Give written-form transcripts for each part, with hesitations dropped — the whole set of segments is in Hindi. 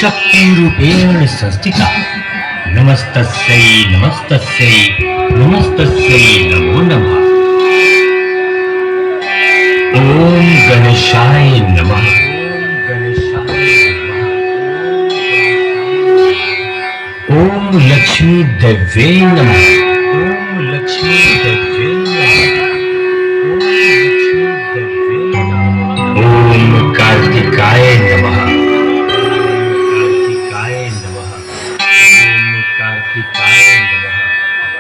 शक्तिरूपेण संस्थिता। नमस्तस्यै नमस्तस्यै नमस्तस्यै नमो नमः। ओम गणेशाय नमः। ओम लक्ष्मी देव्यै नमः। ओम लक्ष्मी देव्यै नमः। ओम कार्तिकाय नमः।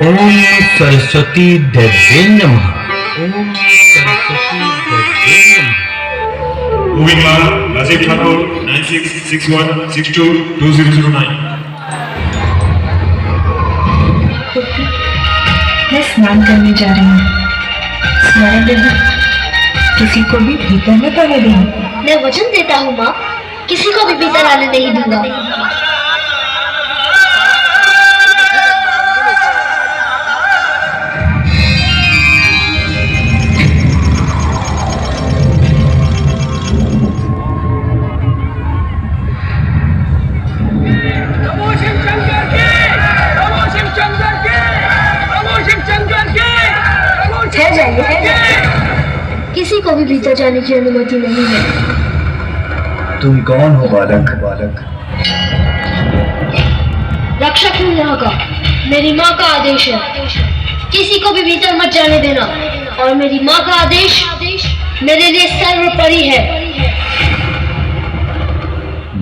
ओम सरस्वती देव्यै नमः। ओम सरस्वती देव्यै नमः। Moving man, Nazib Thakur, 9661622009. मैं स्नान करने जा रही हूँ। स्मरण रहे, किसी को भी भीतर न आने देना। मैं वचन देता हूँ माँ, किसी को भी भीतर आने नहीं दूंगा। किसी को भी भीतर जाने की अनुमति नहीं है। तुम कौन हो बालक? रक्षक हूँ यहाँ का। मेरी माँ का आदेश है, किसी को भी भीतर मत जाने देना। और मेरी माँ का आदेश मेरे लिए सर्वोपरि है।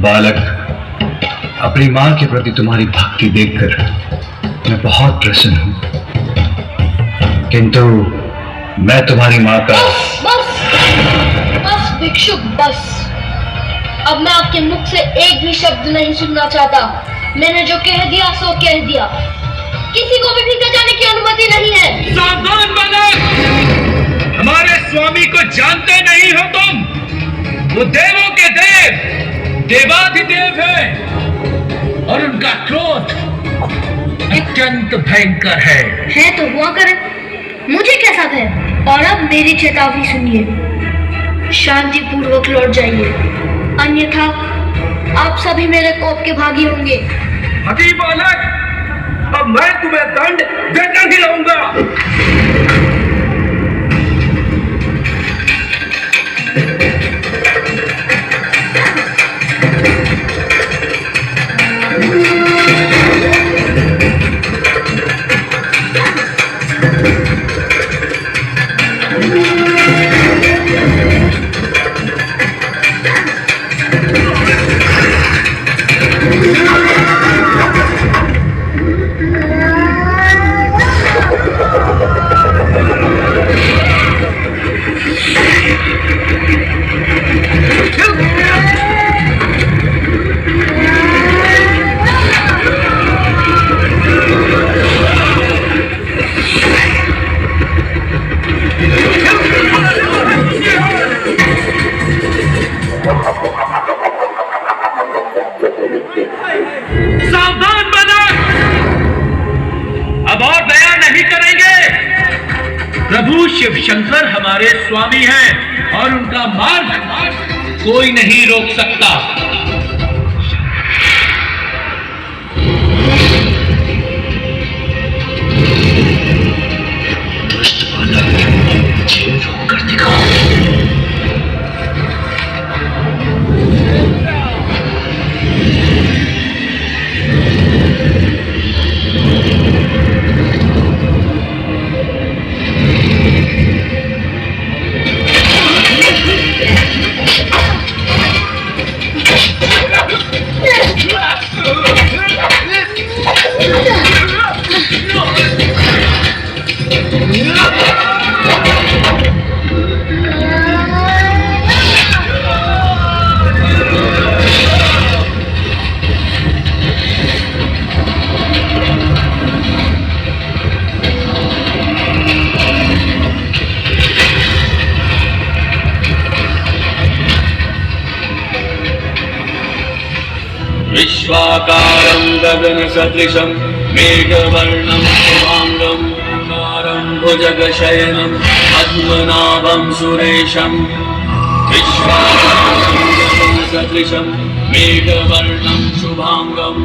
बालक, अपनी माँ के प्रति तुम्हारी भक्ति देखकर मैं बहुत प्रसन्न हूँ, किंतु मैं तुम्हारी माँ का बस भिक्षुक, बस। अब मैं आपके मुख से एक भी शब्द नहीं सुनना चाहता। मैंने जो कह दिया सो कह दिया। किसी को भी भीतर जाने की अनुमति नहीं है। सावधान बालक, हमारे स्वामी को जानते नहीं हो तुम। वो देवों के देव, देवाधिदेव है और उनका क्रोध अत्यंत भयंकर है। तो हुआ करे, मुझे कैसा भय। और अब मेरी चेतावनी सुनिए, शांति पूर्वक लौट जाइए, अन्यथा आप सभी मेरे कोप के भागी होंगे। हठी बालक, अब मैं तुम्हें दंड देकर ही रहूंगा। सावधान बालक, अब और दया नहीं करेंगे। प्रभु शिव शंकर हमारे स्वामी हैं और उनका मार्ग कोई नहीं रोक सकता। दुष्ट बालक, मुझे रोक कर दिखाओ। विश्वाकारं गगनसदृशं मेघवर्णं शुभांगं भुजगशयनं पद्मनाभं सुरेशं विश्वाकारं गगनसदृशं मेघवर्णं शुभांगम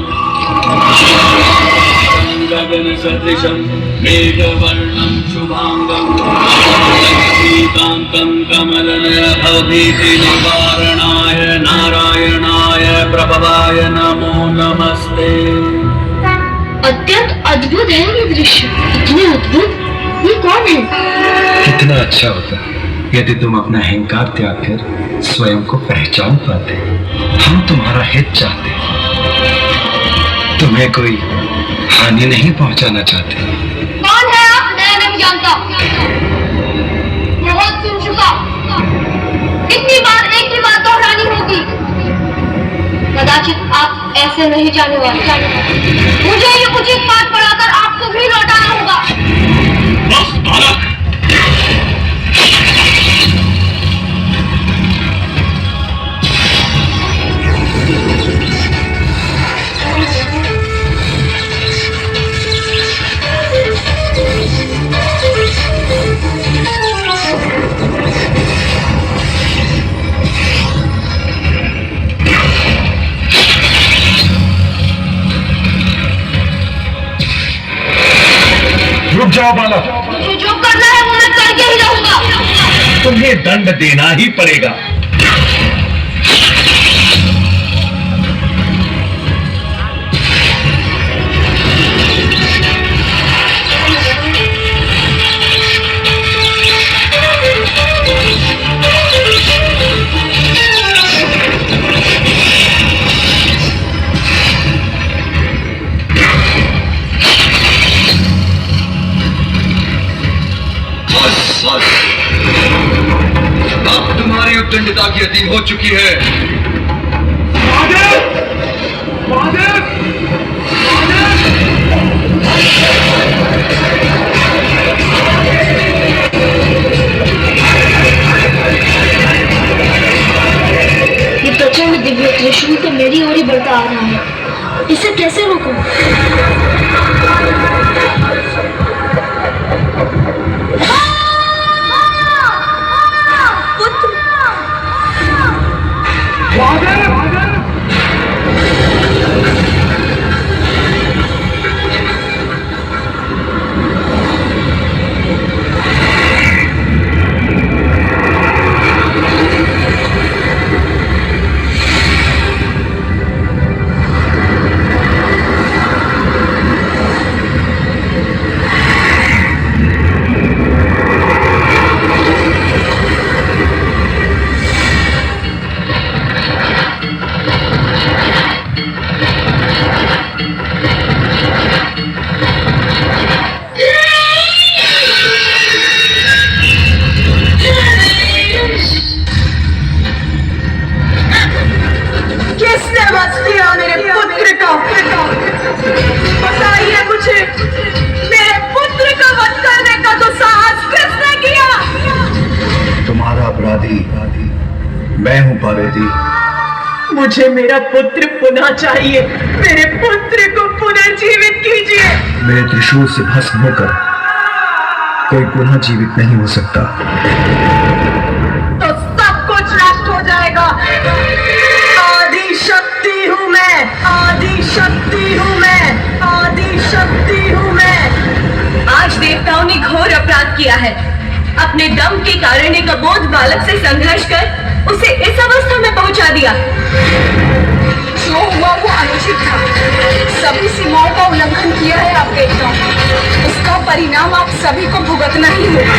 गगन सदृशं मेघवर्णं शुभांगम लक्ष्मीकान्तं कमलनयनभीति निवारणाय नारायणाय प्रभवाय नमो नमस्ते। अत्यंत अद्भुत है ये दृश्य। इतने अद्भुत, ये कौन है? कितना अच्छा होता यदि तुम अपना अहंकार त्याग कर स्वयं को पहचान पाते। हम तुम्हारा हित चाहते, तुम्हें कोई हानि नहीं पहुंचाना चाहते। कौन है आप? मैं नहीं जानता। बहुत सुन चुका। इतनी बार एक ही बात दोहरानी होगी। कदाचित आप ऐसे नहीं जाने वाले। मुझे ये उचित पाठ पढ़ाकर आपको भी लौटाना होगा। बस बालक, रुक जाओ बालक, मुझे जो करना है वो मैं करके ही रहूंगा। तुम्हें दंड देना ही पड़ेगा। अब तुम्हारी उद्दंडता की अधीन हो चुकी है। ये प्रचंड दिव्य त्रिशूल तो मेरी ओर ही बढ़ता आ रहा है। इसे कैसे रोकूं? बताइए मुझे, मेरे पुत्र का वध करने का तो साहस किसने किया? तुम्हारा अपराधी मैं हूं पार्वती। मुझे मेरा पुत्र पुनः चाहिए। मेरे पुत्र को पुनर्जीवित कीजिए। मेरे त्रिशूल से भस्म होकर कोई पुनः जीवित नहीं हो सकता। तो सब कुछ नष्ट हो जाएगा। आदि शक्ति हूँ मैं, आदि शक्ति हूँ मैं, आदि शक्ति हूँ मैं। आज देवताओं ने घोर अपराध किया है। अपने दम के कारण का बोध बालक से संघर्ष कर उसे इस अवस्था में पहुंचा दिया। जो हुआ वो अनुचित था। सभी सीमाओं का उल्लंघन किया है आप देवताओं। उसका परिणाम आप सभी को भुगतना ही होगा।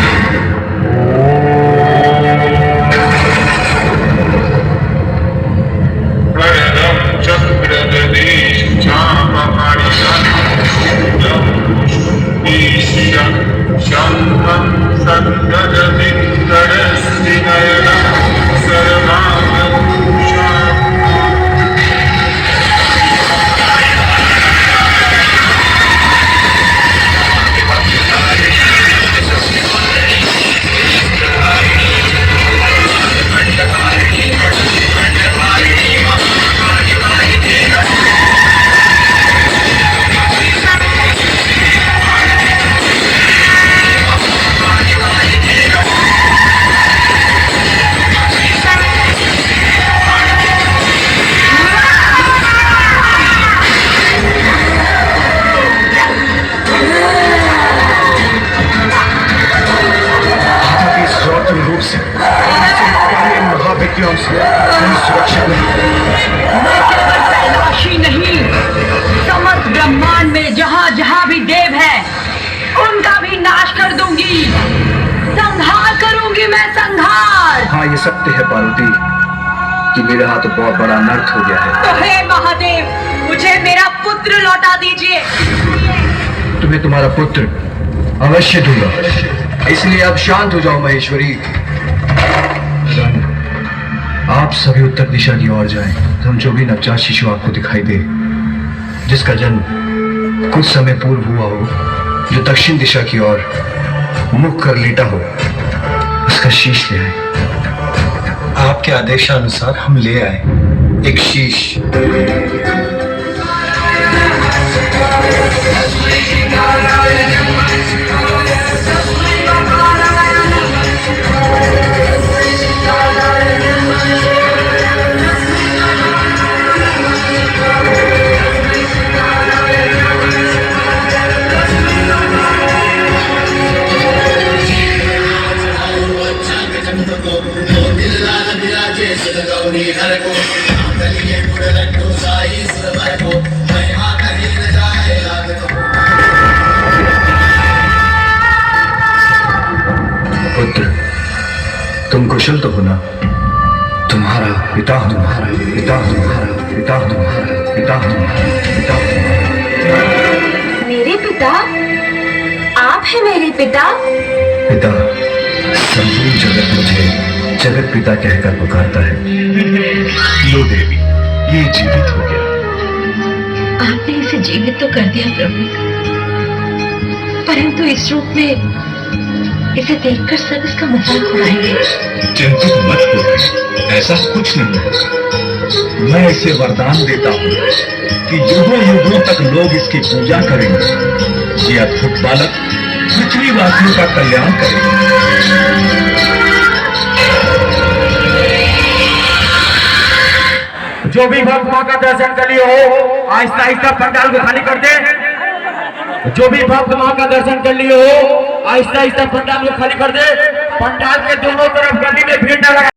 कि मेरे हाथ बहुत बड़ा अनर्थ हो गया है। तो हे महादेव, मुझे मेरा पुत्र लौटा दीजिए। तुम्हें तुम्हारा पुत्र अवश्य दूंगा, इसलिए अब शांत हो जाओ महेश्वरी। आप सभी उत्तर दिशा की ओर जाएं। हम जो भी नवजात शिशु आपको दिखाई दे, जिसका जन्म कुछ समय पूर्व हुआ हो, जो दक्षिण दिशा की ओर मुख कर लेटा हो, उसका शीश ले आए। आपके आदेशानुसार हम ले आए एक शीश। पुत्र, तुम कुशल तो हो ना? तुम्हारा पिता हूं, तुम्हारा पिता हूं, तुम्हारा पिता हूं, तुम्हारा पिता हूं, पिता हूं। मेरे पिता? आप हैं मेरे पिता? पिता, संपूर्ण जगत मुझे जगत पिता कहकर पुकारता है। लो देवी, ये जीवित हो गया। आपने इसे जीवित तो कर दिया प्रभु, परंतु इस रूप में इसे देखकर सब इसका मजाक उड़ाएंगे। चिंतित मत हो, ऐसा कुछ नहीं है। मैं इसे वरदान देता हूँ कि युगों युगों तक लोग इसकी पूजा करेंगे। ये अद्भुत बालक पृथ्वीवासियों का कल्याण करेगा। जो भी भक्त मां का दर्शन कर लिए हो, आहिस्ता आहिस्ता पंडाल को खाली कर दे। जो भी भक्त मां का दर्शन कर लिए हो, आहिस्ता आहिस्ता पंडाल को खाली कर दे। पंडाल के दोनों तरफ गली में भीड़ न लगा।